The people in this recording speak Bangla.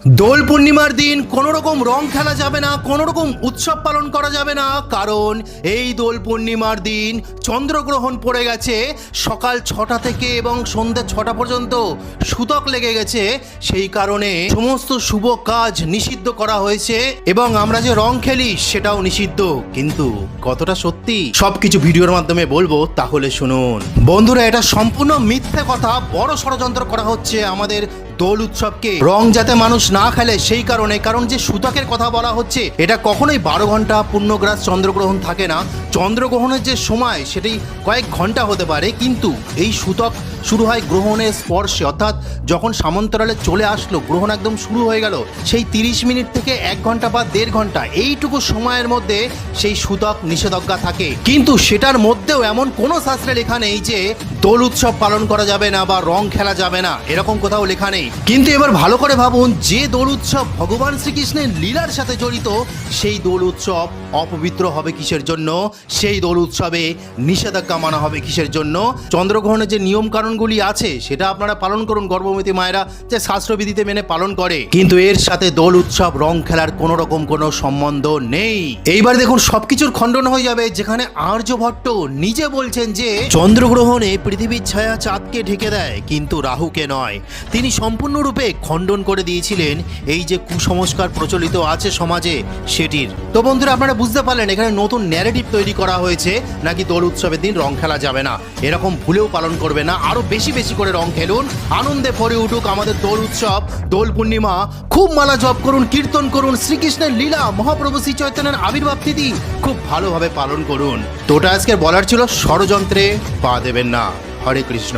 দোল পূর্ণিমার দিন কোনো রকম রং খেলা যাবে না, কোনো রকম উৎসব পালন করা যাবে না, কারণ এই দোল পূর্ণিমার দিন চন্দ্রগ্রহণ পড়ে গেছে সকাল 6টা থেকে এবং সন্ধ্যে 6টা পর্যন্ত সূতক লেগে গেছে। সেই কারণে সমস্ত শুভ কাজ নিষিদ্ধ করা হয়েছে এবং আমরা যে রং খেলি সেটাও নিষিদ্ধ। কিন্তু কতটা সত্যি সবকিছু ভিডিওর মাধ্যমে বলবো, তাহলে শুনুন। বন্ধুরা, এটা সম্পূর্ণ মিথ্যে কথা। বড় ষড়যন্ত্র করা হচ্ছে আমাদের দোল উৎসবকে রং যাতে মানুষ না খেলে সেই কারণে। কারণ যে সূতকের কথা বলা হচ্ছে এটা কখনোই 12 ঘন্টা পূর্ণগ্রাস চন্দ্রগ্রহণ থাকে না। চন্দ্রগ্রহণের যে সময় সেটি কয়েক ঘন্টা হতে পারে, কিন্তু এই সূতক শুরু হয় গ্রহণের স্পর্শে, অর্থাৎ যখন সামন্তরালে চলে আসলো গ্রহণ একদম শুরু হয়ে গেল, সেই 30 মিনিট থেকে 1 ঘন্টা বা 1.5 ঘন্টা এইটুকু সময়ের মধ্যে সেই সূতক নিষেধাজ্ঞা থাকে। কিন্তু সেটার মধ্যেও এমন কোনো শাস্ত্রে লেখা নেই যে দোল উৎসব পালন করা যাবে না বা রং খেলা যাবে না, এরকম কোথাও লেখা নেই। কিন্তু এবার ভালো করে ভাবুন, যে দোল উৎসব ভগবান শ্রীকৃষ্ণের লীলার সাথে জড়িত, সেই দোল উৎসব অপবিত্র হবে কিসের জন্য? সেই দোল উৎসবে নিষেধাজ্ঞা মানা হবে কিসের জন্য? চন্দ্রগ্রহণের যে নিয়ম কানুনগুলি আছে সেটা আপনারা পালন করুন, গর্ভবতী মায়েরা যে শাস্ত্রবিধিতে মেনে পালন করে, কিন্তু এর সাথে দোল উৎসব রং খেলার কোনো রকম কোনো সম্বন্ধ নেই। এইবার দেখুন সবকিছুর খণ্ডন হয়ে যাবে, যেখানে আর্যভট্ট নিজে বলছেন যে চন্দ্রগ্রহণে পৃথিবীর ছায়া চাঁদকে ঢেকে দেয় কিন্তু রাহুকে নয়। তিনি সম্পূর্ণরূপে খণ্ডন করে দিয়েছিলেন এই যে কুসংস্কার প্রচলিত আছে সমাজে সেটির। তো বন্ধুরা, আপনারা বুঝতে পারলেন এখানে নতুন ন্যারেটিভ তৈরি করা হয়েছে, নাকি দোল উৎসবের দিন রং খেলা যাবে না। এরকম ভুলেও পালন করবে না, আরো বেশি বেশি করে রং খেলুন, আনন্দে ভরে উঠুক আমাদের দোল উৎসব, দোল পূর্ণিমা। খুব মালা জপ করুন, কীর্তন করুন, শ্রীকৃষ্ণের লীলা, মহাপ্রভু শ্রী চৈতন্যের আবির্ভাব তিথি খুব ভালোভাবে পালন করুন। তো ওটা আজকে বলার ছিল, ষড়যন্ত্রে পা দেবেন না। হরে কৃষ্ণ।